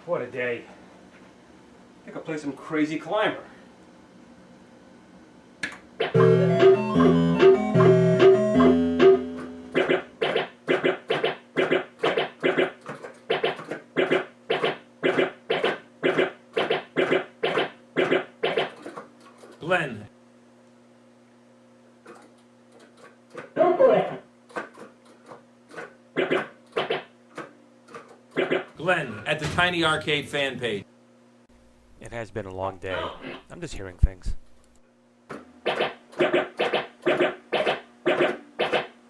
What a day. I think I'll play some Crazy Climber. Glen. Glen at the Tiny Arcade fan page. It has been a long day. I'm just hearing things.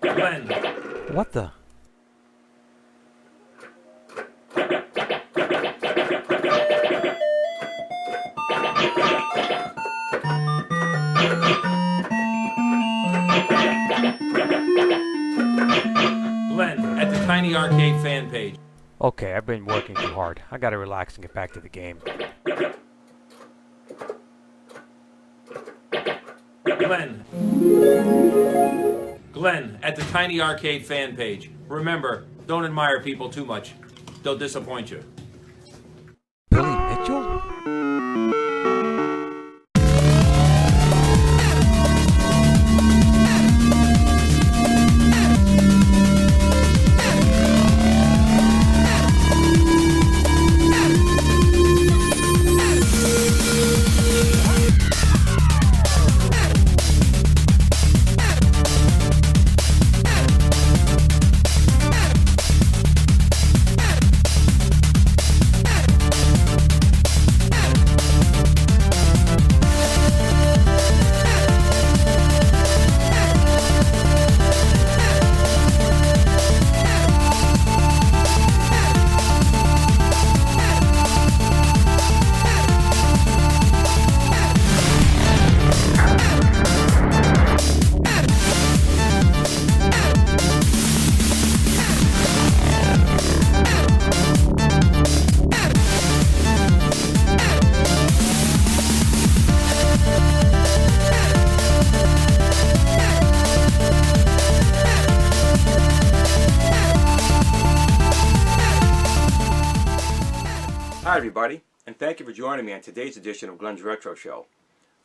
Glen. What the? Glen at the Tiny Arcade fan page. Okay, I've been working too hard. I gotta relax and get back to the game. Glen. Glen at the Tiny Arcade fan page. Remember, don't admire people too much. They'll disappoint you. Billy Mitchell? Hi everybody, and thank you for joining me on today's edition of Glen's Retro Show.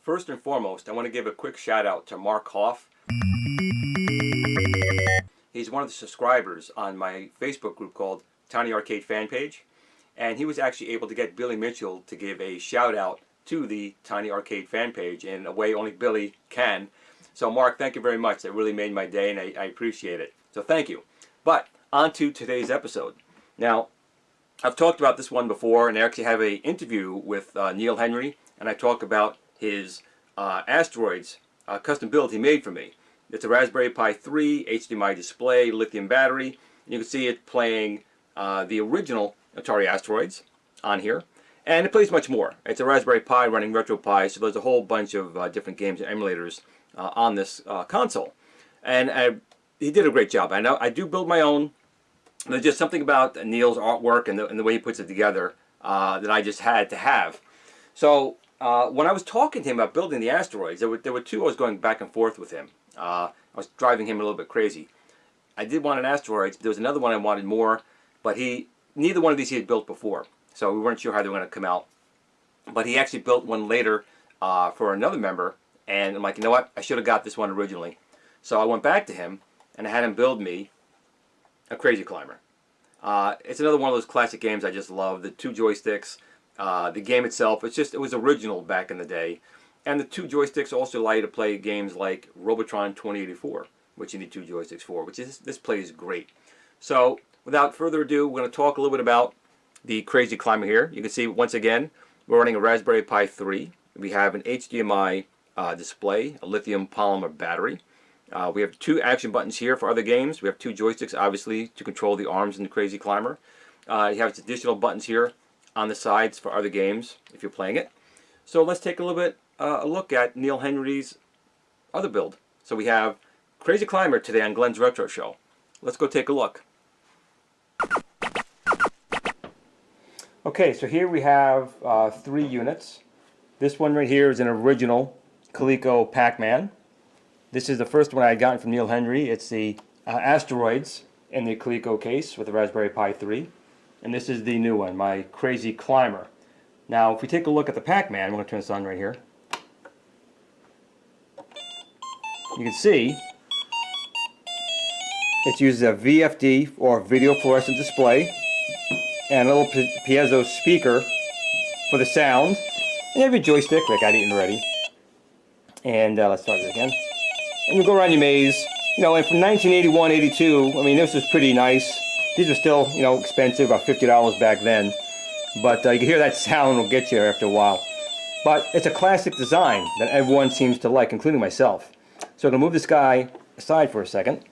First and foremost, I want to give a quick shout out to Mark Hoff. He's one of the subscribers on my Facebook group called Tiny Arcade Fan Page, and he was actually able to get Billy Mitchell to give a shout out to the Tiny Arcade Fan Page in a way only Billy can. So Mark, thank you very much. That really made my day, and I appreciate it. So thank you. But on to today's episode. Now, I've talked about this one before, and I actually have an interview with Neil Henry, and I talk about his Asteroids custom build he made for me. It's a Raspberry Pi 3, HDMI display, lithium battery. You can see it playing the original Atari Asteroids on here, and it plays much more. It's a Raspberry Pi running RetroPie, so there's a whole bunch of different games and emulators on this console. And he did a great job. I know I do build my own. There's just something about Neil's artwork and the way he puts it together that I just had to have. So when I was talking to him about building the Asteroids, there were two I was going back and forth with him. I was driving him a little bit crazy. I did want an Asteroids, but there was another one I wanted more, but neither one of these he had built before, so we weren't sure how they were going to come out. But he actually built one later for another member, and I'm like, you know what, I should have got this one originally. So I went back to him, and I had him build me a Crazy Climber. It's another one of those classic games I just love. The two joysticks, the game itself, it was original back in the day. And the two joysticks also allow you to play games like Robotron 2084, which you need two joysticks for, this plays great. So without further ado, we're going to talk a little bit about the Crazy Climber here. You can see once again, we're running a Raspberry Pi 3. We have an HDMI display, a lithium polymer battery. We have two action buttons here for other games. We have two joysticks, obviously, to control the arms in the Crazy Climber. You have additional buttons here on the sides for other games, if you're playing it. So let's take a little bit a look at Neil Henry's other build. So we have Crazy Climber today on Glen's Retro Show. Let's go take a look. Okay, so here we have 3 units. This one right here is an original Coleco Pacman. This is the first one I had gotten from Neil Henry. It's the Asteroids in the Coleco case with the Raspberry Pi 3. and this is the new one, my Crazy Climber. Now, if we take a look at the Pacman, I'm going to turn this on right here. You can see it uses a VFD, or video fluorescent display, and a little piezo speaker for the sound. And you have your joystick, like I got eaten already. And let's start this again. And you go around your maze. You know, and from 1981, 82, I mean, this was pretty nice. These were still, you know, expensive, about $50 back then. But you can hear that sound will get you after a while. But it's a classic design that everyone seems to like, including myself. So I'm going to move this guy aside for a second.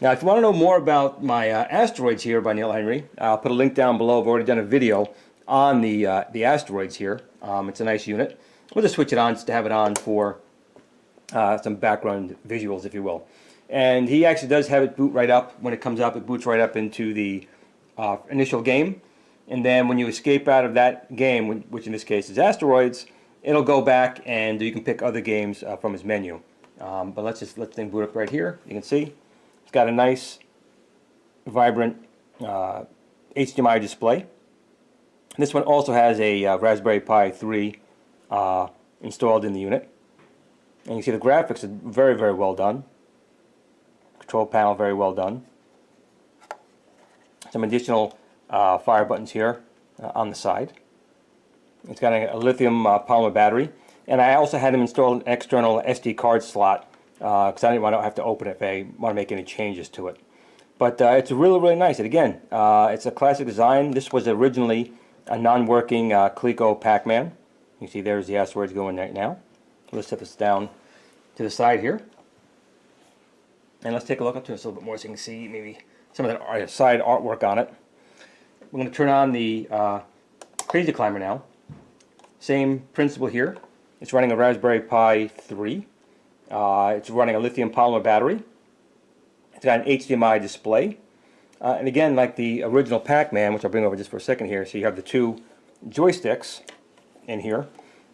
Now, if you want to know more about my Asteroids here by Neil Henry, I'll put a link down below. I've already done a video on the Asteroids here. It's a nice unit. We'll just switch it on just to have it on for some background visuals, if you will. And he actually does have it boot right up. When it comes up, it boots right up into the initial game. And then when you escape out of that game, which in this case is Asteroids, it'll go back and you can pick other games from his menu. But let's just let the thing boot up right here. You can see it's got a nice, vibrant HDMI display. This one also has a Raspberry Pi 3 installed in the unit. And you see the graphics are very, very well done. Control panel, very well done. Some additional fire buttons here on the side. It's got a lithium polymer battery. And I also had him install an external SD card slot because I didn't want to have to open it if I want to make any changes to it. But it's really, really nice. And again, it's a classic design. This was originally a non-working Coleco Pacman. You see there's the Asteroids going right now. Let's set this down to the side here. And let's take a look up to this a little bit more so you can see maybe some of the side artwork on it. We're going to turn on the Crazy Climber now. Same principle here. It's running a Raspberry Pi 3. It's running a lithium polymer battery. It's got an HDMI display. And again, like the original Pacman, which I'll bring over just for a second here, so you have the two joysticks in here.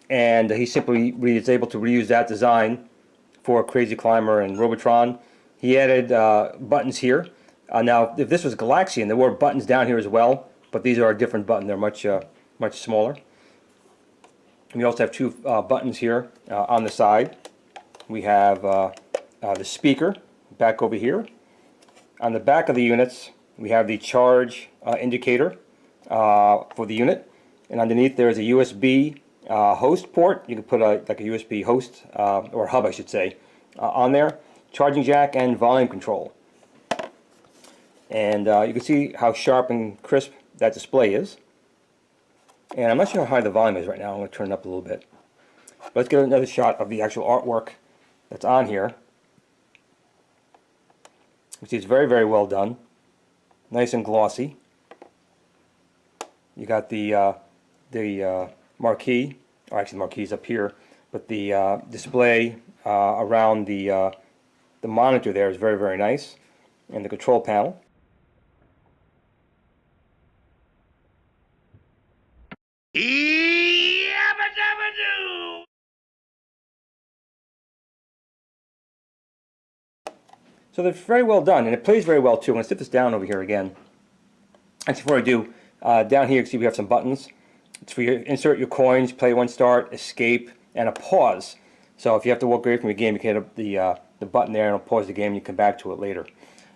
And he simply is able to reuse that design for Crazy Climber and Robotron. He added buttons here. Now, if this was Galaxian, there were buttons down here as well, but these are a different button. They're much smaller. We also have two buttons here on the side. We have the speaker back over here. On the back of the units, we have the charge indicator for the unit. And underneath there is a USB host port. You can put like a USB host, or hub I should say, on there. Charging jack and volume control. And you can see how sharp and crisp that display is. And I'm not sure how high the volume is right now. I'm going to turn it up a little bit. But let's get another shot of the actual artwork that's on here. You see it's very, very well done. Nice and glossy. You got the marquee, or actually the marquee's up here, but the display around the monitor there is very, very nice. And the control panel. So they're very well done, and it plays very well too. I'm going to sit this down over here again. Actually, before I do, down here you can see we have some buttons. It's for you to insert your coins, play one start, escape, and a pause. So if you have to walk away from your game, you can hit the button there and it'll pause the game and you come back to it later.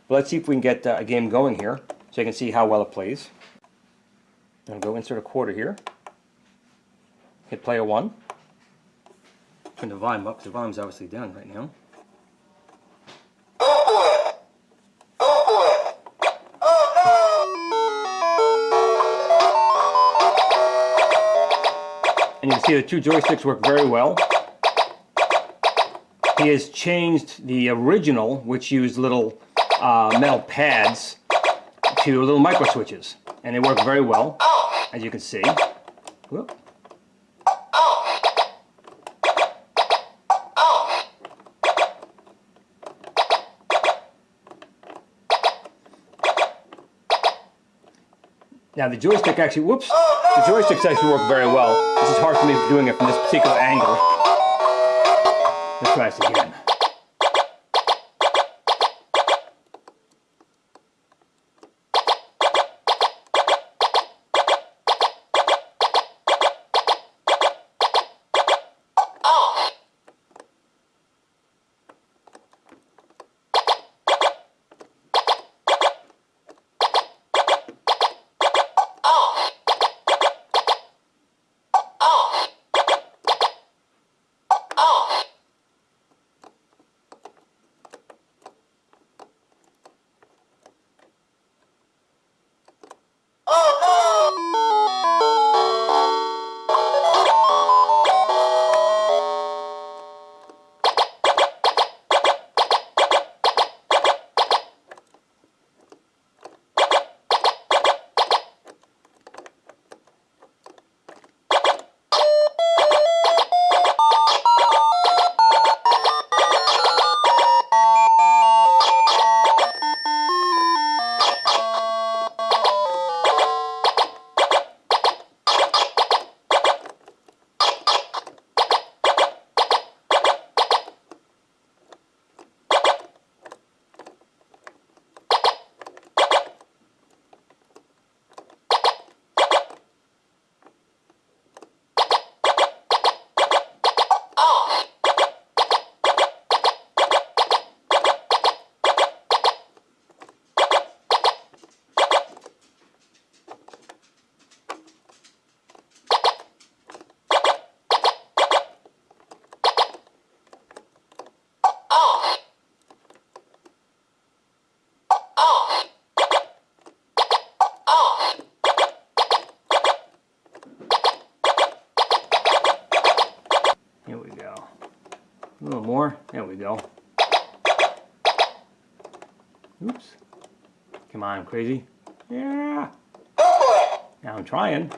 But let's see if we can get a game going here so you can see how well it plays. I'm going to go insert a quarter here. Hit player 1. Turn the volume up because the volume's obviously down right now. And you can see the two joysticks work very well. He has changed the original, which used little metal pads, to little micro switches. And they work very well, as you can see. Whoop. Now the joystick actually, whoops, the joysticks actually work very well. This is hard for me doing it from this particular angle. Let's try this again. A little more. There we go. Oops. Come on, crazy. Yeah. Now I'm trying.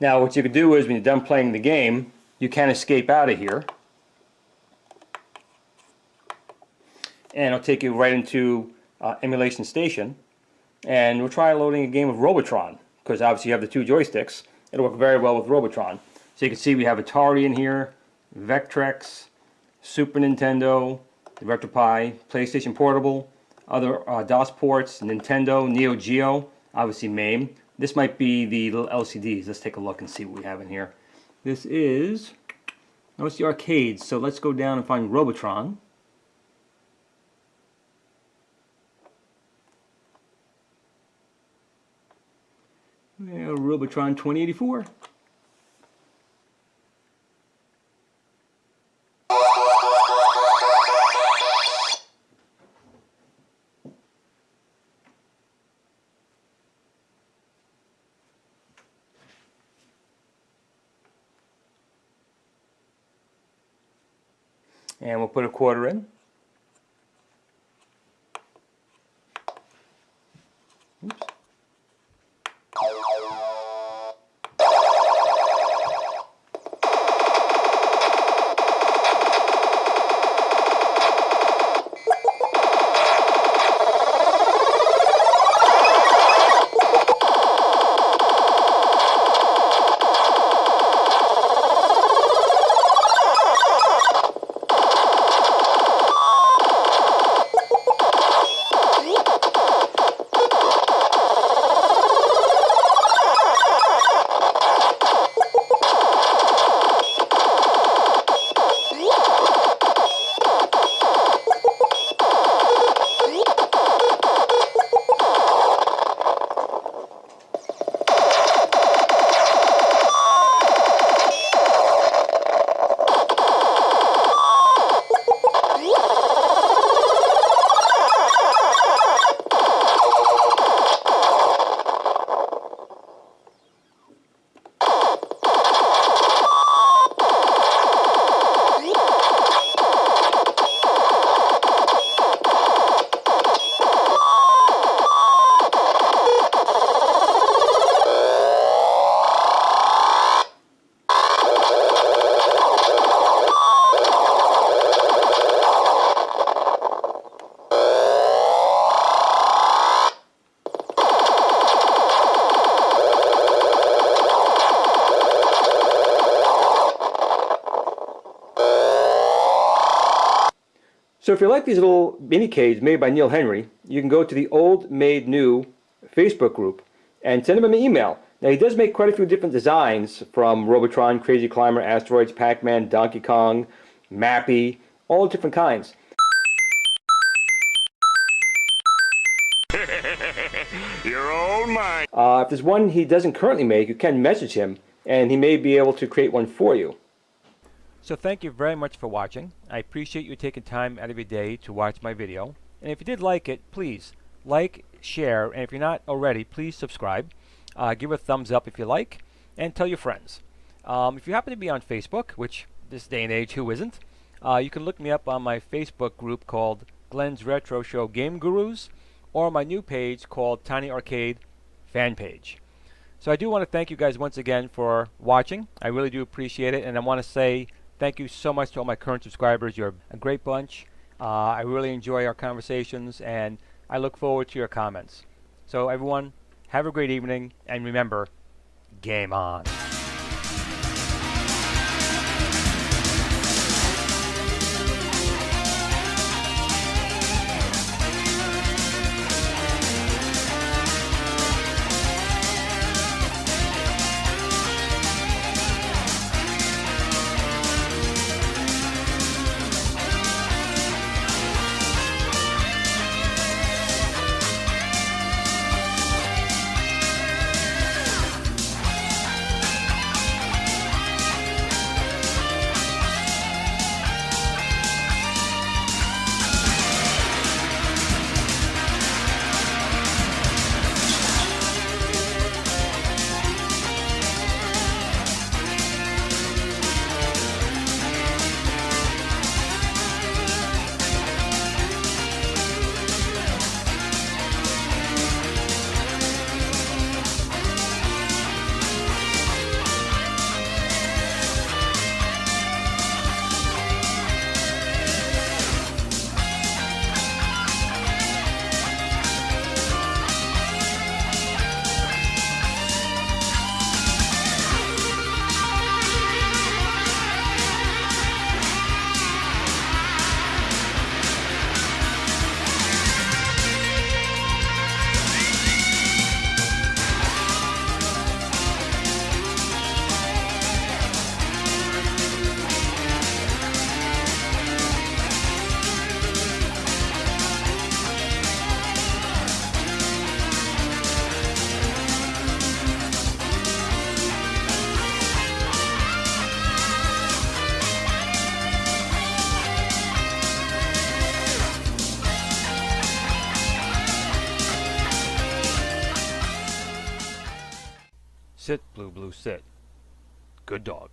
Now what you can do is when you're done playing the game, you can escape out of here. And it'll take you right into Emulation Station. And we'll try loading a game of Robotron, because obviously you have the two joysticks. It'll work very well with Robotron. So you can see we have Atari in here, Vectrex, Super Nintendo, the RetroPie, PlayStation Portable, other DOS ports, Nintendo, Neo Geo, obviously MAME. This might be the little LCDs. Let's take a look and see what we have in here. This is, oh, it's the arcades. So let's go down and find Robotron. Yeah, Robotron 2084. And we'll put a quarter in. Oops. So if you like these little mini arcades made by Neil Henry, you can go to the Old Made New Facebook group and send him an email. Now he does make quite a few different designs from Robotron, Crazy Climber, Asteroids, Pac-Man, Donkey Kong, Mappy, all different kinds. Your own mind. If there's one he doesn't currently make, you can message him and he may be able to create one for you. So thank you very much for watching. I appreciate you taking time out of your day to watch my video. And if you did like it, please like, share, and if you're not already, please subscribe. Give a thumbs up if you like, and tell your friends. If you happen to be on Facebook, which this day and age, who isn't, you can look me up on my Facebook group called Glen's Retro Show Game Gurus, or my new page called Tiny Arcade Fan Page. So I do want to thank you guys once again for watching. I really do appreciate it, and I want to say thank you so much to all my current subscribers. You're a great bunch. I really enjoy our conversations, and I look forward to your comments. So everyone, have a great evening, and remember, game on. Sit, Blue Blue, sit. Good dog.